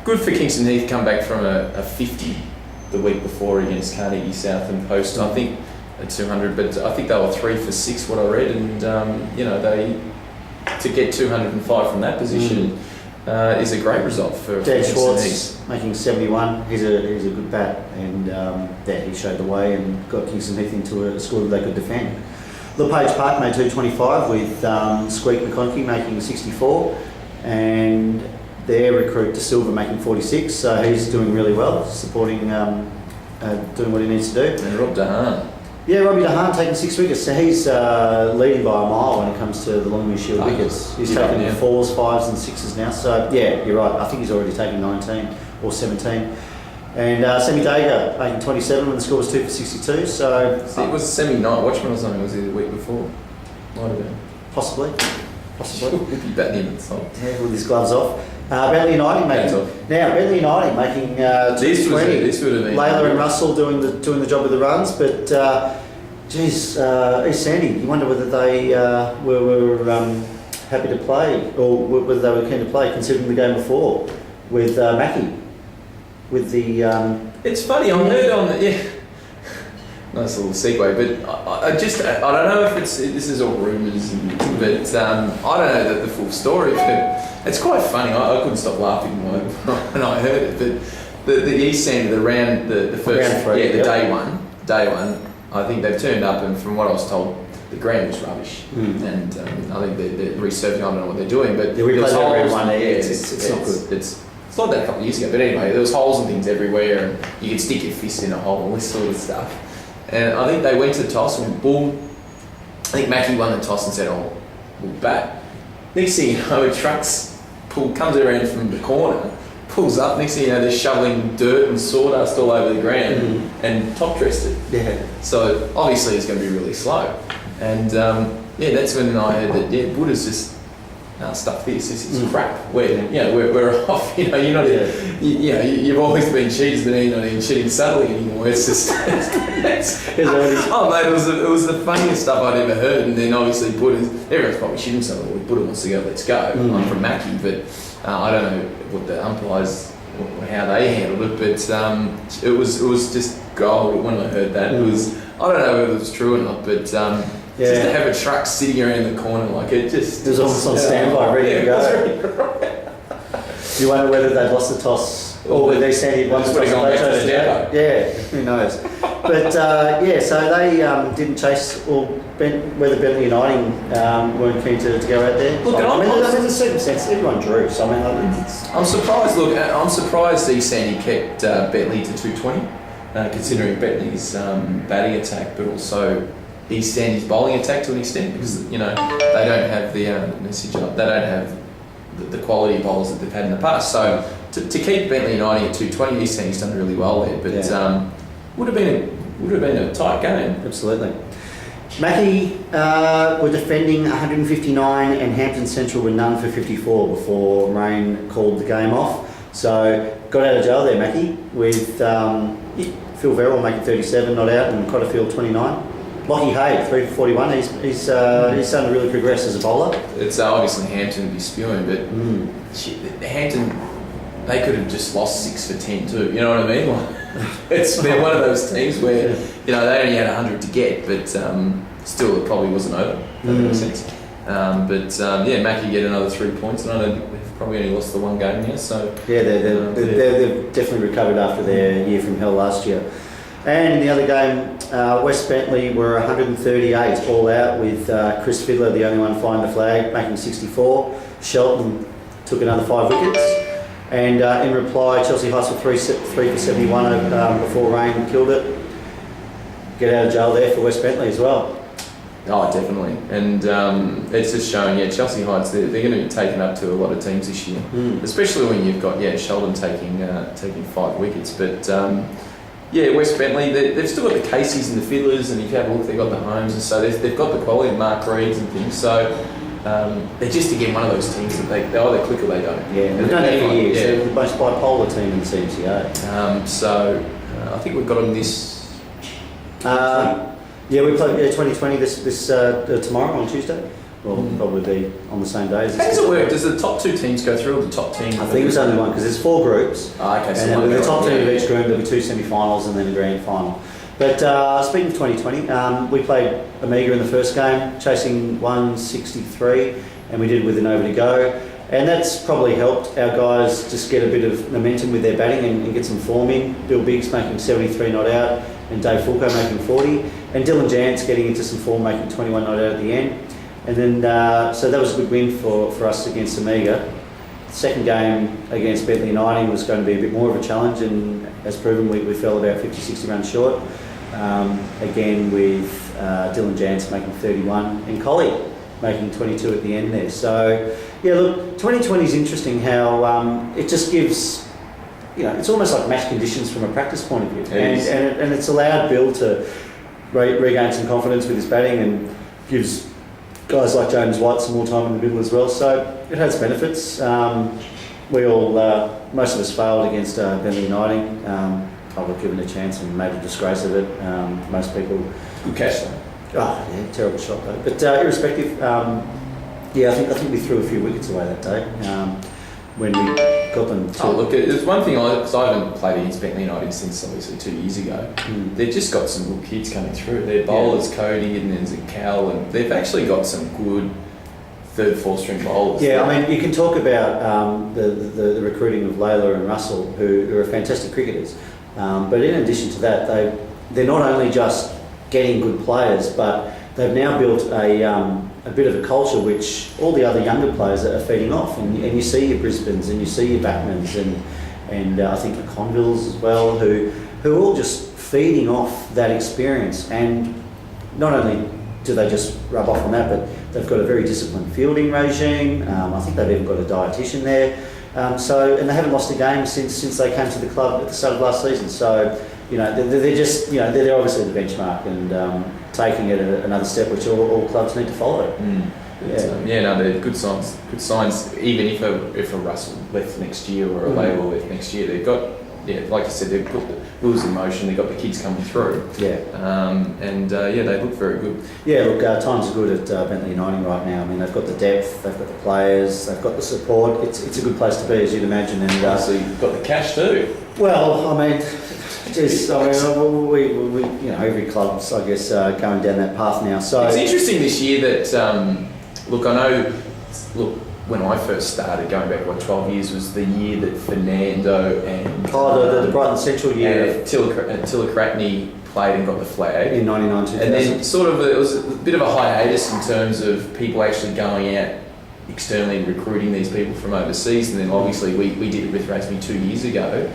good for Kingston Heath come back from a 50 the week before against Carnegie South and Post. I think at 200, but I think they were 3 for 6 what I read, and they to get 205 from that position is a great result for Dan Kingston Schwartz Heath. making 71. He's a good bat, and he showed the way and got Kingston Heath into a score that they could defend. LePage Park made 225 with Squeak McConkie making 64, and their recruit De Silva making 46. So he's doing really well, supporting, doing what he needs to do. And Rob DeHaan. Yeah, Robbie DeHaan taking 6 wickets. So he's leading by a mile when it comes to the Longmere Shield wickets. He's taking 4s, 5s, and 6s now. So yeah, you're right. I think he's already taken 19 or 17. And Semi Dager making 27 when the score was 2 for 62. So it was semi-night watchman or something. Was it the week before? Might have been. Possibly. He'd be batting him at the top. Yeah, with his gloves off. Bentley Uniting Bentley Uniting making 220. This would have been. Layla and Russell doing the job with the runs, but East Sandy. You wonder whether they were happy to play, or whether they were keen to play, considering the game before with Mackie. With the it's funny. I heard on the nice little segue, but I don't know if this is all rumours, but I don't know the full story. But it's quite funny. I couldn't stop laughing when I heard it. But the East Sandy, the first round 3, day one. I think they've turned up, and from what I was told, the ground was rubbish, and I think they're resurfacing. I don't know what they're doing, but we played round 1. It's not good. It's not that a couple of years ago, but anyway, there was holes and things everywhere, and you could stick your fist in a hole and this sort of stuff. And I think they went to the toss and went boom. I think Mackie won the toss and said, "Oh, we'll bat." Next thing you know, a truck's comes around from the corner, pulls up. Next thing you know, they're shoveling dirt and sawdust all over the ground and top dressed it. Yeah. So obviously it's going to be really slow. And that's when I heard that Buddha's just stuff this is crap. We're off. You're not. You've always been cheaters, but you're not even cheating subtly anymore. It's just. It was the funniest stuff I'd ever heard. And then obviously Buddha's. Everyone's probably shitting something. Buddha wants to go. Let's go. I'm from Mackie, but I don't know what the umpires how they handled it, but it was just gold when I heard that. It was. I don't know whether it was true or not, but. Just to have a truck sitting around in the corner like it just... It was almost on standby, ready to go. You wonder whether they've lost the toss or whether they said won the toss. Yeah, who knows. But so they didn't chase, or whether Bentley Uniting weren't keen to go out there. Look, there's a certain sense, everyone drew, so I'm surprised, I'm surprised East Sandy kept Bentley to 220, considering Bentley's batting attack, but also East Sandy's bowling attack to an extent, because they don't have the they don't have the quality bowlers that they've had in the past. So to keep Bentley Uniting at 220, East Sandy's done really well there. But would have been a tight game. Absolutely. Mackie were defending 159, and Hampton Central were none for 54 before rain called the game off. So got out of jail there, Mackie, with Phil Verrill making 37, not out, and Cotterfield 29. Lockie Hay, 3 for 41. He's starting to really progress as a bowler. It's obviously Hampton would be spewing, but Hampton, they could have just lost 6 for 10 too. You know what I mean? They're one of those teams where they only had 100 to get, but still it probably wasn't over. That makes sense. Mackie get another 3 points, and I know they've probably only lost the one game now. So they've definitely recovered after their year from hell last year. And in the other game, West Bentley were 138 all out, with Chris Fiddler, the only one flying the flag, making 64. Shelton took another 5 wickets. And in reply, Chelsea Heights were 3 for 71 before rain killed it. Get out of jail there for West Bentley as well. Oh, definitely. And it's just showing, Chelsea Heights, they're going to be taken up to a lot of teams this year. Especially when you've got, Sheldon taking 5 wickets. But... West Bentley, they've still got the Caseys and the Fiddlers, and if you have a look, they've got the Holmes, and so they've got the quality of Mark Reeds and things. So they're just, again, one of those teams that they either click or they don't. Yeah, they've done it for years. They're the most bipolar team in the CMCA. I think we've got them this... we play 2020 this tomorrow on Tuesday. will probably be on the same day. How does it work? Does the top 2 teams go through, or the top team? I think it's only one because there's 4 groups. Okay, so And then one with the top goes- 2 of each group, there'll be 2 semi-finals and then a grand final. But speaking of 2020, we played Amiga in the first game, chasing 163, and we did it with an over to go. And that's probably helped our guys just get a bit of momentum with their batting and get some form in. Bill Biggs making 73 not out, and Dave Fulco making 40, and Dylan Jantz getting into some form, making 21 not out at the end. And then, so that was a good win for us against Amiga. Second game against Bentley Uniting was going to be a bit more of a challenge, and as proven, we fell about 50-60 runs short. Again with Dylan Jantz making 31 and Collie making 22 at the end there. So yeah, look, 2020 is interesting how it just gives, it's almost like match conditions from a practice point of view, and it's allowed Bill to regain some confidence with his batting and gives guys like James White some more time in the middle as well. So it has benefits. We all, most of us failed against Bentley Uniting. I was given a chance and made a disgrace of it. Most people. Good catch though. Oh yeah, terrible shot though. But irrespective, yeah, I think we threw a few wickets away that day when we got them. Oh look, there's one thing because I haven't played against Bentley United since obviously 2 years ago. They've just got some good kids coming through. Their bowlers, Cody, and there's a Cal, and they've actually got some good 3rd, 4th string bowlers. Yeah, I mean, you can talk about the recruiting of Layla and Russell, who are fantastic cricketers. But in addition to that, they're not only just getting good players, but they've now built a bit of a culture which all the other younger players are feeding off. And you see your Brisbanes and you see your Backmans and I think the Convilles as well, who are all just feeding off that experience. And not only do they just rub off on that, but they've got a very disciplined fielding regime. I think they've even got a dietitian there. And they haven't lost a game since they came to the club at the start of last season. So, they're just, they're obviously the benchmark and taking it another step, which all clubs need to follow. No, they're good signs. Good signs. Even if a Russell left next year or a Layla left next year, they've got, like you said, they've put the wheels in motion. They've got the kids coming through. Yeah. They look very good. Yeah, look, times are good at Bentley Uniting right now. I mean, they've got the depth, they've got the players, they've got the support. It's a good place to be, as you'd imagine. And obviously, you've got the cash too. Well, I mean, we every club's, I guess, going down that path now. So it's interesting this year that when I first started, going back 12 years, was the year that Fernando and the Brighton Central year, and Tillicratney played and got the flag in '99, 2000. and then it was a bit of a hiatus in terms of people actually going out externally recruiting these people from overseas, and then obviously we did it with Rasby 2 years ago.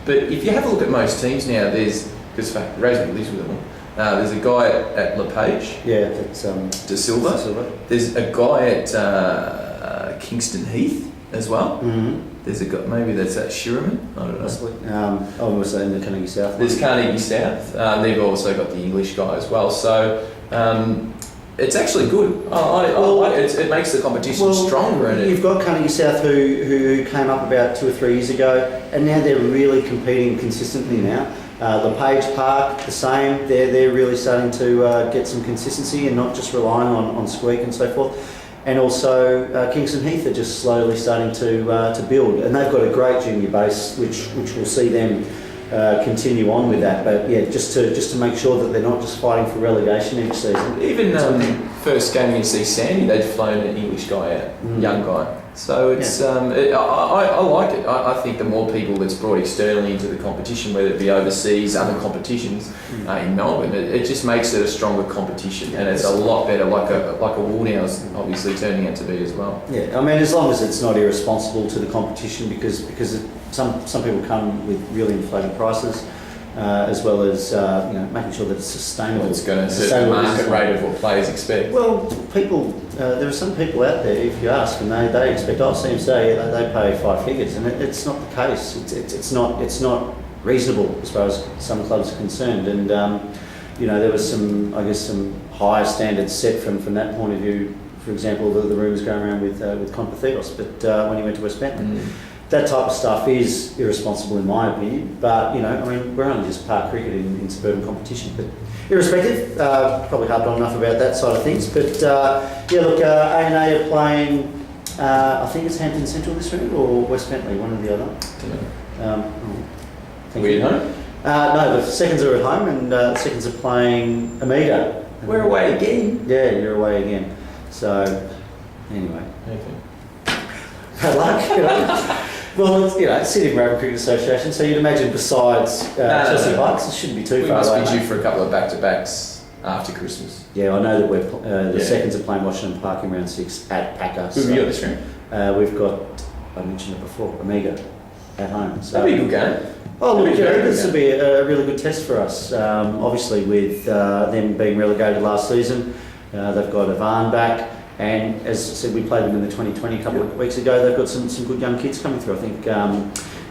But if you have a look at most teams now, because Rasby lives with them. There's a guy at LePage. Yeah, that's De Silva. There's a guy at Kingston Heath as well. Mm-hmm. There's a guy, maybe that's at Shiraman. I don't know. Possibly. Was in the Carnegie South. There's Carnegie South. They've also got the English guy as well. So it's actually good. I like it. It makes the competition stronger. And you've got Carnegie South who came up about 2 or 3 years ago, and now they're really competing consistently now. LePage Park, the same. They're really starting to get some consistency and not just relying on squeak and so forth. And also Kingston Heath are just slowly starting to build, and they've got a great junior base, which will see them continue on with that. But yeah, just to make sure that they're not just fighting for relegation each season. Even first game against East Sandy, they'd flown an English guy out, young guy. So it's I like it. I think the more people that's brought externally into the competition, whether it be overseas, other competitions in Melbourne, it just makes it a stronger competition, and it's a lot better. Like a Woolnows obviously turning out to be as well. Yeah, I mean, as long as it's not irresponsible to the competition, because some people come with really inflated prices. As well as making sure that it's sustainable. Well, it's going to set the market rate of what players expect. Well, there are some people out there, if you ask, and they expect, CMC, they pay 5 figures, and it's not the case. It's not reasonable as far as some clubs are concerned. And there was some higher standards set from that point of view. For example, the rumours going around with Compethitos, but when he went to West Bentley. that type of stuff is irresponsible in my opinion. But we're only just park cricket in suburban competition. But irrespective, probably harped on enough about that side of things. But A&A are playing. I think it's Hampton Central this round or West Bentley, one or the other. We're at home? No, the seconds are at home and seconds are playing Amiga. We're away again. Yeah, you're away again. So, anyway. Okay. Bad luck. Well, it's Sydney Rugby Cricket Association, so you'd imagine besides Chelsea Hikes, it shouldn't be too far away. We must be due for a couple of back-to-backs after Christmas. Yeah, I know that the seconds are playing Washington Park in round 6 at Packer. Who have you got this round? We've got, I mentioned it before, Amiga at home. So, that'd be a good game. Oh, look, this will be a really good test for us. Obviously, with them being relegated last season, they've got Ivan back, and as I said, we played them in the 2020 a couple of weeks ago. They've got some good young kids coming through. I think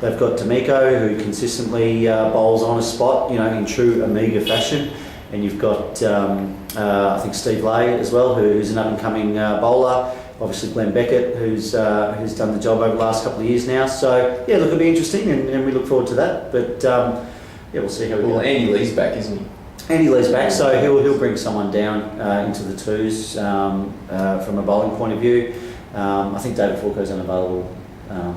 they've got D'Amico, who consistently bowls on a spot, in true Amiga fashion, and you've got I think Steve Lay as well, who's an up-and-coming bowler. Obviously Glenn Beckett, who's done the job over the last couple of years now. So, yeah, look, it'll be interesting and we look forward to that. But, we'll see how we go. Well, Andy Lee's back, isn't he? Andy Lee's back, so he'll bring someone down into the twos from a bowling point of view. I think David Falco's unavailable,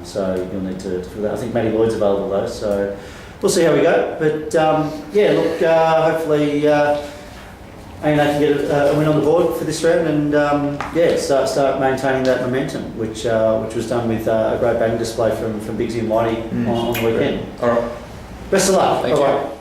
so you'll need to fill that. I think Matty Lloyd's available though, so we'll see how we go. But, hopefully... and they can get a win on the board for this round and start maintaining that momentum, which was done with a great batting display from Biggsy and Whitey on the weekend. All right. Best of luck. Thank you.